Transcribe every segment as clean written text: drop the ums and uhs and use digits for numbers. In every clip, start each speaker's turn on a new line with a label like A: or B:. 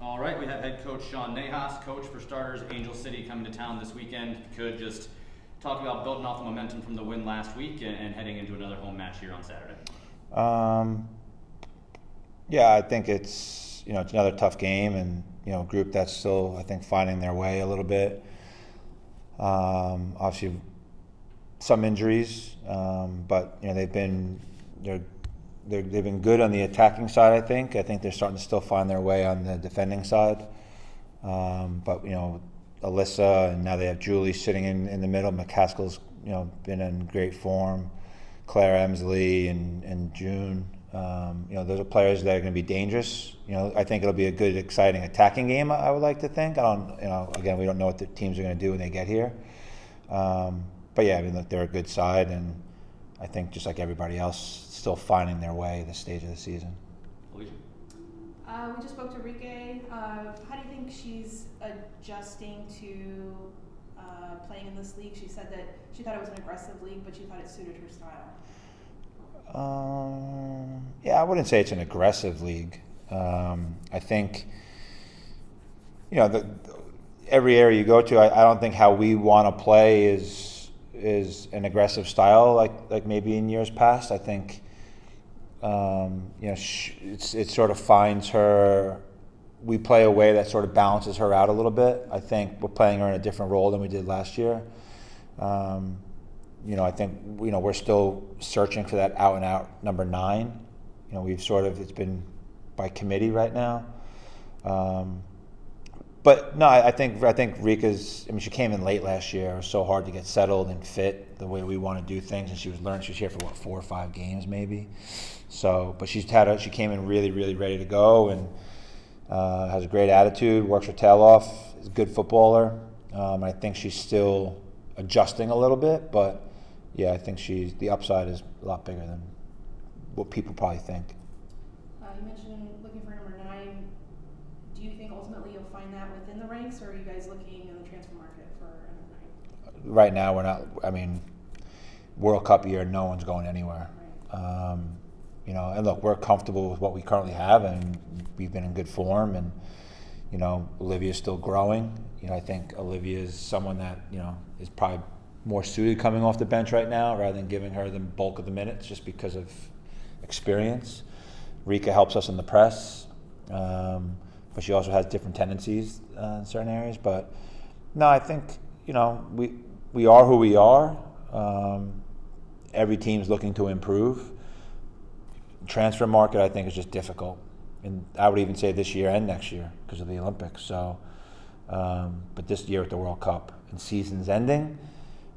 A: All right, we have head coach Sean Nahas. Coach, for starters, Angel City coming to town this weekend. If you could just talk about building off the momentum from the win last week and heading into another home match here on Saturday.
B: Um, yeah, I think it's another tough game, and a group that's still, I think, finding their way a little bit. Obviously, some injuries, but they've been good on the attacking side. I think they're starting to still find their way on the defending side. But Alyssa, and now they have Julie sitting in the middle. McCaskill's been in great form. Claire Emsley and June. Those are players that are going to be dangerous. I think it'll be a good, exciting attacking game. I would like to think. I don't. Again, we don't know what the teams are going to do when they get here. But yeah, I mean, look, they're a good side, and I think just like everybody else, still finding their way at this stage of the season.
A: Alicia?
C: We just spoke to Rike. How do you think she's adjusting to playing in this league? She said that she thought it was an aggressive league, but she thought it suited her style.
B: Yeah, I wouldn't say it's an aggressive league. I think, every area you go to, I don't think how we want to play is an aggressive style like maybe in years past. I think, it sort of finds her. We play a way that sort of balances her out a little bit. I think we're playing her in a different role than we did last year. I think we're still searching for that out and out number 9. It's been by committee right now. But no, I think Rika's. I mean, she came in late last year. It was so hard to get settled and fit the way we want to do things, and she was learning. She was here for 4 or 5 games maybe. So, but she came in really, really ready to go, and has a great attitude. Works her tail off. Is a good footballer. I think she's still adjusting a little bit, but yeah, I think the upside is a lot bigger than what people probably think.
C: You mentioned looking for number 9. Do you think ultimately you'll find that within the ranks, or are you guys looking in the transfer market for a number 9?
B: Right now, we're not. I mean, World Cup year, no one's going anywhere.
C: Right.
B: And look, we're comfortable with what we currently have, and we've been in good form, and Olivia's still growing. I think Olivia is someone that is probably more suited coming off the bench right now rather than giving her the bulk of the minutes just because of experience. Rika helps us in the press, but she also has different tendencies in certain areas. But no, I think we are who we are. Every team's looking to improve. Transfer market, I think, is just difficult, and I would even say this year and next year because of the Olympics. So, but this year at the World Cup and season's ending,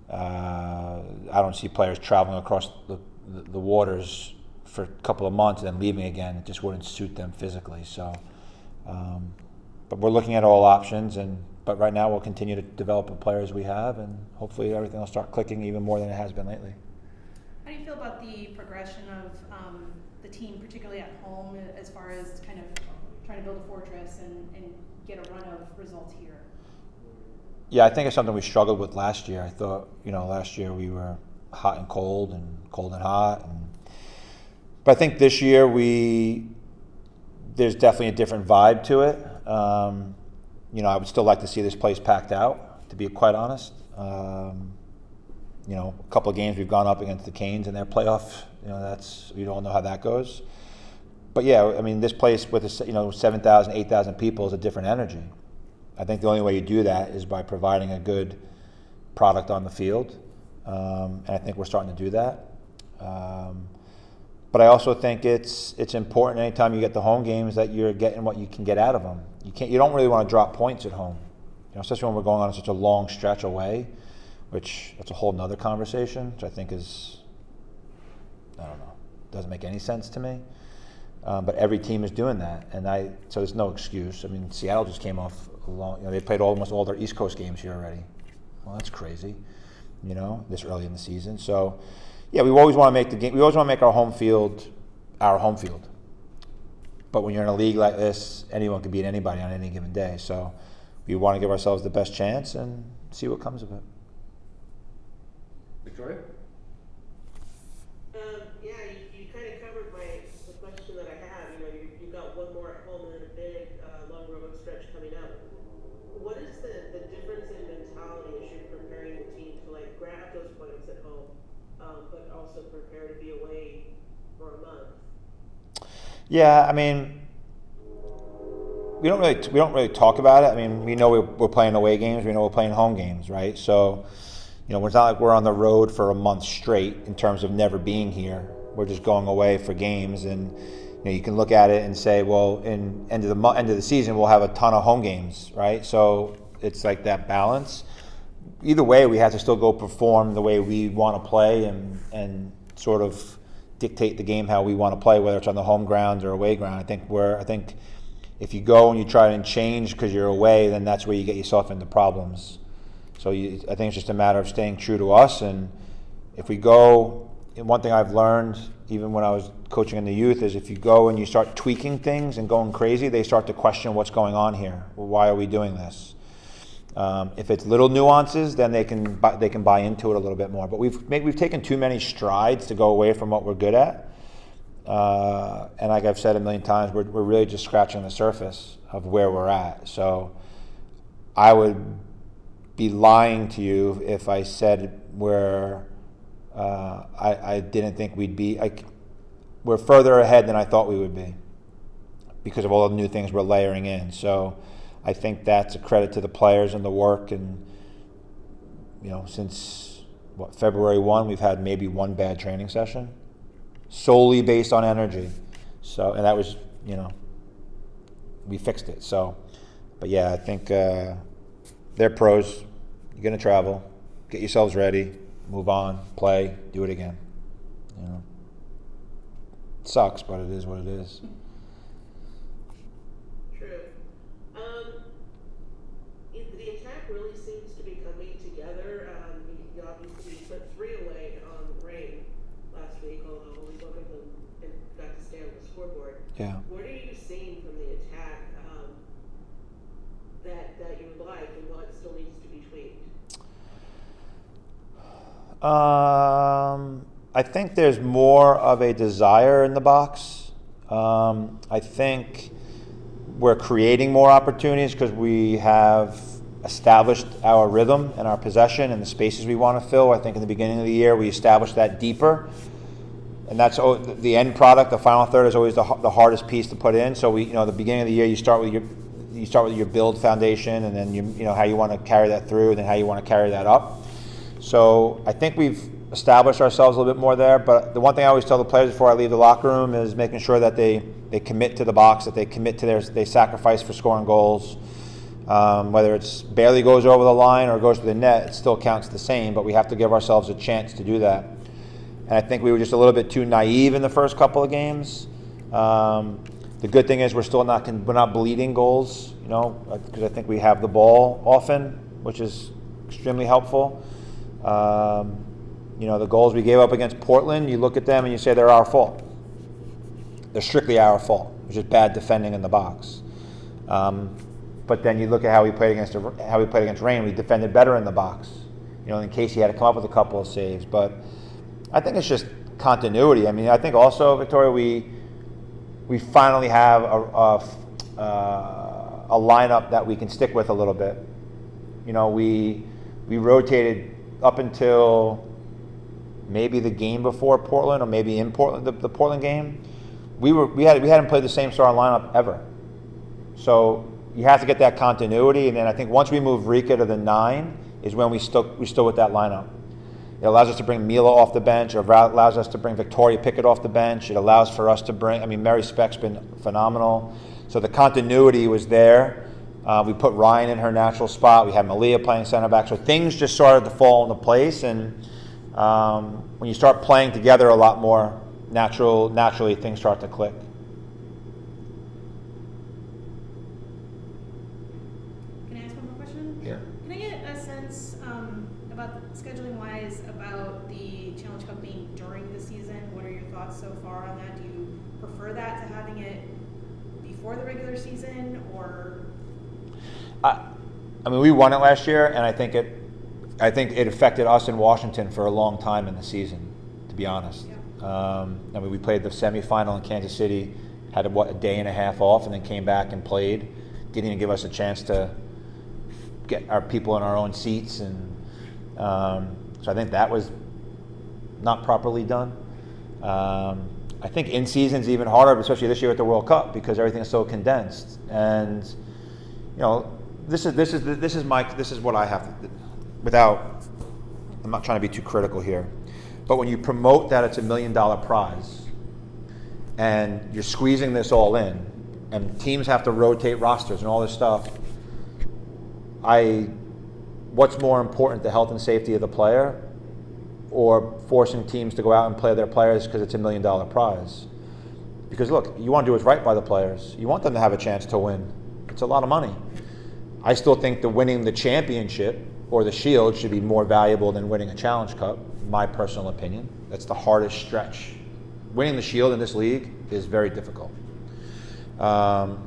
B: I don't see players traveling across the waters for a couple of months and then leaving again. It just wouldn't suit them physically. So, but we're looking at all options, but right now we'll continue to develop the players we have, and hopefully everything will start clicking even more than it has been lately.
C: How do you feel about the progression of the team, particularly at home, as far as kind of trying to build a fortress and get a run of results here?
B: Yeah, I think it's something we struggled with last year. I thought, last year we were hot and cold and hot. But I think this year there's definitely a different vibe to it. I would still like to see this place packed out, to be quite honest. A couple of games we've gone up against the Canes in their playoff. We don't know how that goes. But yeah, I mean, this place with 7,000, 8,000 people is a different energy. I think the only way you do that is by providing a good product on the field, and I think we're starting to do that. But I also think it's important anytime you get the home games that you're getting what you can get out of them. You don't really want to drop points at home, especially when we're going on such a long stretch away, which that's a whole nother conversation, which I think is, I don't know, doesn't make any sense to me. But every team is doing that, so there's no excuse. I mean, Seattle just came off they played almost all their East Coast games here already. Well, that's crazy, this early in the season. So, yeah, we always want to make the game. We always want to make our home field our home field. But when you're in a league like this, anyone can beat anybody on any given day. So, we want to give ourselves the best chance and see what comes of it.
A: Victoria?
D: Yeah, you kind of covered the question that I have. You got one more at home and then a big long road stretch coming up. What is the difference in mentality as you're preparing the team to like grab those points at home, but also prepare to be away for a month?
B: Yeah, I mean, we don't really talk about it. I mean, we know we're playing away games. We know we're playing home games, right? So, it's not like we're on the road for a month straight in terms of never being here. We're just going away for games, and you can look at it and say, well, in end of the season, we'll have a ton of home games, right? So it's like that balance. Either way, we have to still go perform the way we want to play and sort of dictate the game how we want to play, whether it's on the home ground or away ground. I think if you go and you try and change because you're away, then that's where you get yourself into problems. So I think it's just a matter of staying true to us. And if we go, and one thing I've learned, even when I was coaching in the youth, is if you go and you start tweaking things and going crazy, they start to question what's going on here. Well, why are we doing this? If it's little nuances, then they can buy into it a little bit more. But we've taken too many strides to go away from what we're good at. And like I've said a million times, we're really just scratching the surface of where we're at. So I would be lying to you if I said I didn't think we'd be. We're further ahead than I thought we would be because of all the new things we're layering in. So I think that's a credit to the players and the work. And since February 1, we've had maybe one bad training session, solely based on energy. So, and that was, we fixed it. So, but yeah, I think they're pros. You're going to travel, get yourselves ready, move on, play, do it again. It sucks, but it is what it is.
D: True. The attack really seems to be coming together. You obviously put 3 away on rain last week, although only one of them got to stay on the scoreboard.
B: Yeah.
D: What are you seeing from the attack that you like, and what still needs to be tweaked?
B: I think there's more of a desire in the box. I think we're creating more opportunities because we have established our rhythm and our possession and the spaces we want to fill. I think in the beginning of the year we established that deeper, and that's the end product. The final third is always the hardest piece to put in. So the beginning of the year you start with your build foundation, and then how you want to carry that through, and then how you want to carry that up. So I think we've established ourselves a little bit more there. But the one thing I always tell the players before I leave the locker room is making sure that they commit to the box, that they commit to they sacrifice for scoring goals. Whether it's barely goes over the line or goes to the net, it still counts the same. But we have to give ourselves a chance to do that. And I think we were just a little bit too naive in the first couple of games. The good thing is we're not bleeding goals, because I think we have the ball often, which is extremely helpful. The goals we gave up against Portland, you look at them and you say they're our fault. They're strictly our fault. It was just bad defending in the box. But then you look at how we played against Reign. We defended better in the box. In case he had to come up with a couple of saves. But I think it's just continuity. I mean, I think also, Victoria, we finally have a lineup that we can stick with a little bit. We rotated up until maybe the game before Portland, or maybe in Portland, the Portland game. We hadn't played the same starting lineup ever. So you have to get that continuity, and then I think once we move Rika to the 9 is when we still with that lineup. It allows us to bring Mila off the bench, or allows us to bring Victoria Pickett off the bench. It allows for us to bring, Mary Speck's been phenomenal. So the continuity was there. We put Ryan in her natural spot. We had Malia playing center back. So things just started to fall into place. And when you start playing together a lot more, naturally things start to click.
C: Can I ask one more question?
B: Yeah.
C: Can I get a sense about scheduling-wise about the Challenge Cup being during the season? What are your thoughts so far on that? Do you prefer that to having it before the regular season, or?
B: We won it last year, and I think it affected us in Washington for a long time in the season, to be honest.
C: Yeah.
B: We played the semifinal in Kansas City had a day and a half off, and then came back and played. Didn't even give us a chance to get our people in our own seats, and so I think that was not properly done. I think in season's even harder, especially this year at the World Cup, because everything is so condensed. And this is what I have to, without, I'm not trying to be too critical here, but when you promote that it's $1 million prize, and you're squeezing this all in, and teams have to rotate rosters and all this stuff, what's more important, the health and safety of the player, or forcing teams to go out and play their players because it's $1 million prize? Because look, you want to do what's right by the players. You want them to have a chance to win. It's a lot of money. I still think winning the championship or the Shield should be more valuable than winning a Challenge Cup, my personal opinion. That's the hardest stretch. Winning the Shield in this league is very difficult, let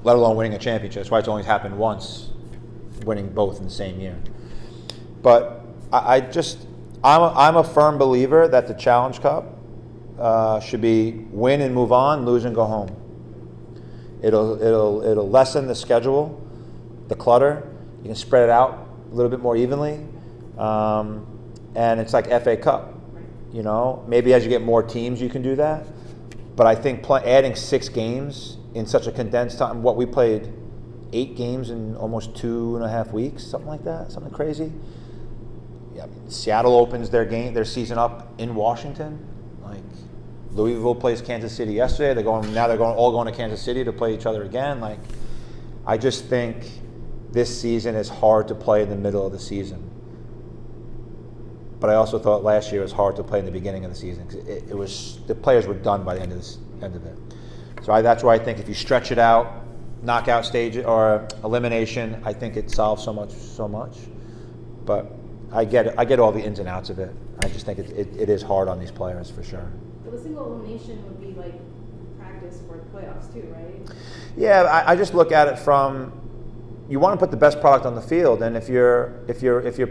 B: alone winning a championship. That's why it's only happened once, winning both in the same year. But I'm a firm believer that the Challenge Cup should be win and move on, lose and go home. It'll lessen the schedule, the clutter. You can spread it out a little bit more evenly, and it's like FA Cup. Maybe as you get more teams, you can do that. But I think adding 6 games in such a condensed time, what we played 8 games in almost 2.5 weeks, something like that, something crazy. Yeah, Seattle opens their season up in Washington. Like Louisville plays Kansas City yesterday. They're all going to Kansas City to play each other again. Like, I just think this season is hard to play in the middle of the season. But I also thought last year it was hard to play in the beginning of the season because the players were done by the end of it. So that's why I think if you stretch it out, knockout stage or elimination, I think it solves so much. But I get all the ins and outs of it. I just think it is hard on these players for sure.
C: But the single elimination would be like practice for the playoffs too, right?
B: Yeah, I just look at it from, you want to put the best product on the field, and if you're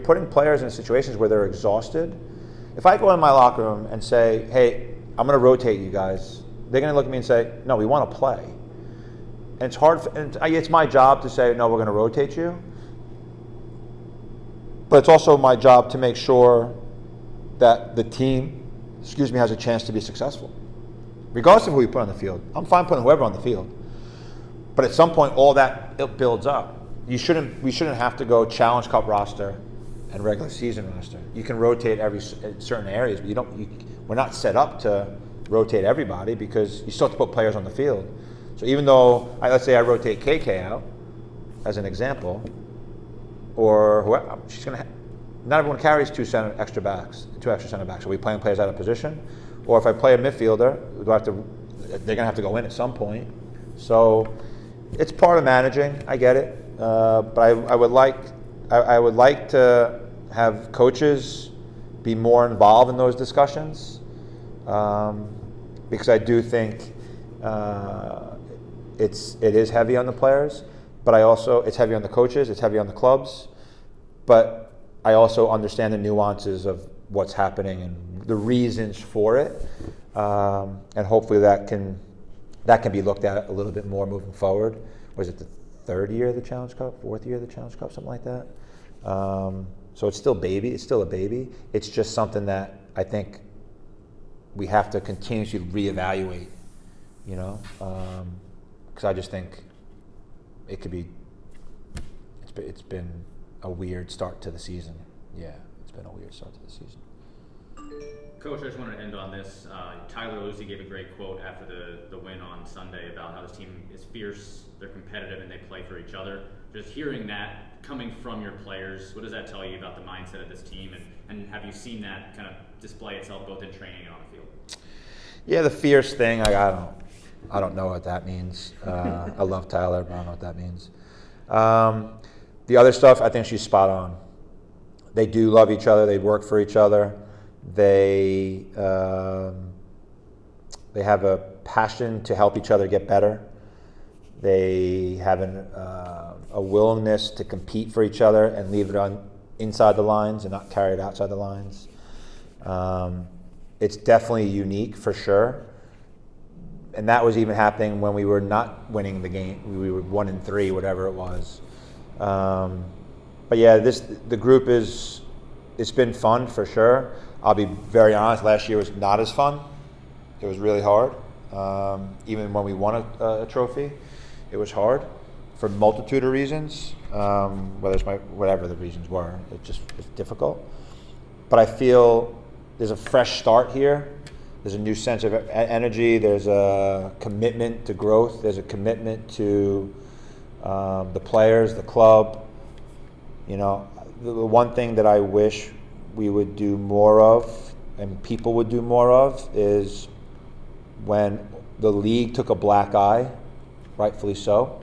B: putting players in situations where they're exhausted, if I go in my locker room and say, hey, I'm going to rotate you guys, they're going to look at me and say, no, we want to play. And it's hard, it's my job to say, no, we're going to rotate you. But it's also my job to make sure that the team, has a chance to be successful. Regardless of who you put on the field. I'm fine putting whoever on the field. But at some point, all that, it builds up. We shouldn't have to go Challenge Cup roster and regular season roster. You can rotate certain areas, but we're not set up to rotate everybody because you still have to put players on the field. So even though, let's say I rotate KK out, as an example, or whoever, not everyone carries two extra center backs. Are we playing players out of position? Or if I play a midfielder, they're going to have to go in at some point. So it's part of managing. I get it. But I would like to have coaches be more involved in those discussions, because I do think it is heavy on the players, but it's heavy on the coaches, it's heavy on the clubs, but I also understand the nuances of what's happening and the reasons for it, and hopefully that can be looked at a little bit more moving forward. Was it the 3rd year of the Challenge Cup, 4th year of the Challenge Cup, something like that? So it's still a baby. It's just something that I think we have to continuously reevaluate, because I just think it could be, it's been a weird start to the season. Yeah, it's been a weird start to the season.
A: Coach, I just want to end on this. Tyler Lucy gave a great quote after the win on Sunday about how this team is fierce, they're competitive, and they play for each other. Just hearing that coming from your players, what does that tell you about the mindset of this team? And have you seen that kind of display itself both in training and on the field?
B: Yeah, the fierce thing, I don't know what that means. I love Tyler, but I don't know what that means. The other stuff, I think she's spot on. They do love each other. They work for each other. They have a passion to help each other get better. They have a willingness to compete for each other and leave it on inside the lines and not carry it outside the lines. It's definitely unique for sure. and that was even happening when we were not winning the game. We were 1-3, whatever it was. But yeah, the group it's been fun for sure. I'll be very honest. Last year was not as fun. It was really hard. Even when we won a trophy, it was hard for a multitude of reasons. Whatever the reasons were, it's difficult. But I feel there's a fresh start here. There's a new sense of energy. There's a commitment to growth. There's a commitment to the players, the club. You know, the one thing that I wish we would do more of, and people would do more of, is when the league took a black eye, rightfully so.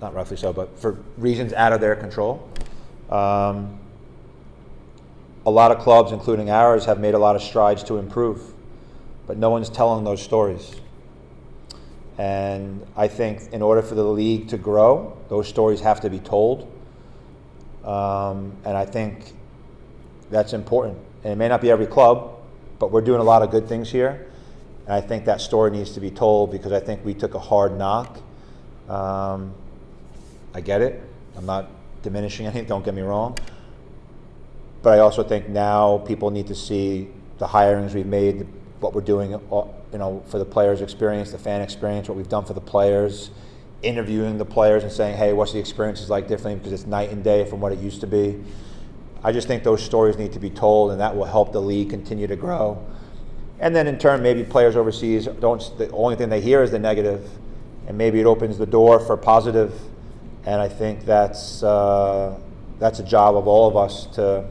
B: Not rightfully so, but for reasons out of their control. A lot of clubs, including ours, have made a lot of strides to improve, but no one's telling those stories. And I think in order for the league to grow, those stories have to be told. And I think that's important. And it may not be every club, but we're doing a lot of good things here. And I think that story needs to be told because I think we took a hard knock. I get it. I'm not diminishing anything, don't get me wrong. But I also think now people need to see the hirings we've made, what we're doing, for the players' experience, the fan experience, what we've done for the players, interviewing the players and saying, hey, what's the experiences like differently, because it's night and day from what it used to be. I just think those stories need to be told, and that will help the league continue to grow. And then in turn, maybe players overseas the only thing they hear is the negative, and maybe it opens the door for positive. And I think that's a job of all of us to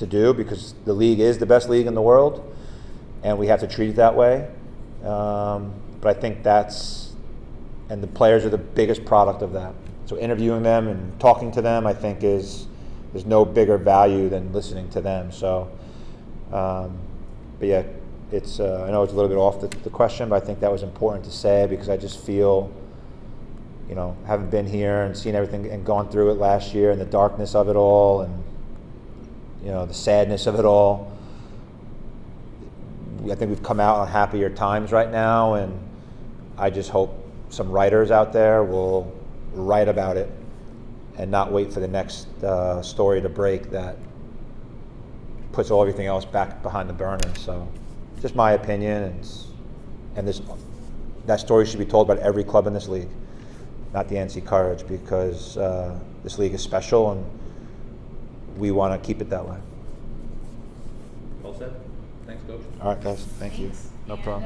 B: do, because the league is the best league in the world, and we have to treat it that way. But I think and the players are the biggest product of that. So interviewing them and talking to them, I think there's no bigger value than listening to them. So, but yeah, it's I know it's a little bit off the question, but I think that was important to say because I just feel, having been here and seen everything and gone through it last year and the darkness of it all and, the sadness of it all, I think we've come out on happier times right now, and I just hope some writers out there will write about it and not wait for the next story to break that puts everything else back behind the burner. So, just my opinion, and that story should be told about every club in this league, not the NC Courage, because this league is special and we want to keep it that way.
A: Well said. Thanks, Coach.
B: All right, guys. Thank you.
C: Thanks.
B: No problem.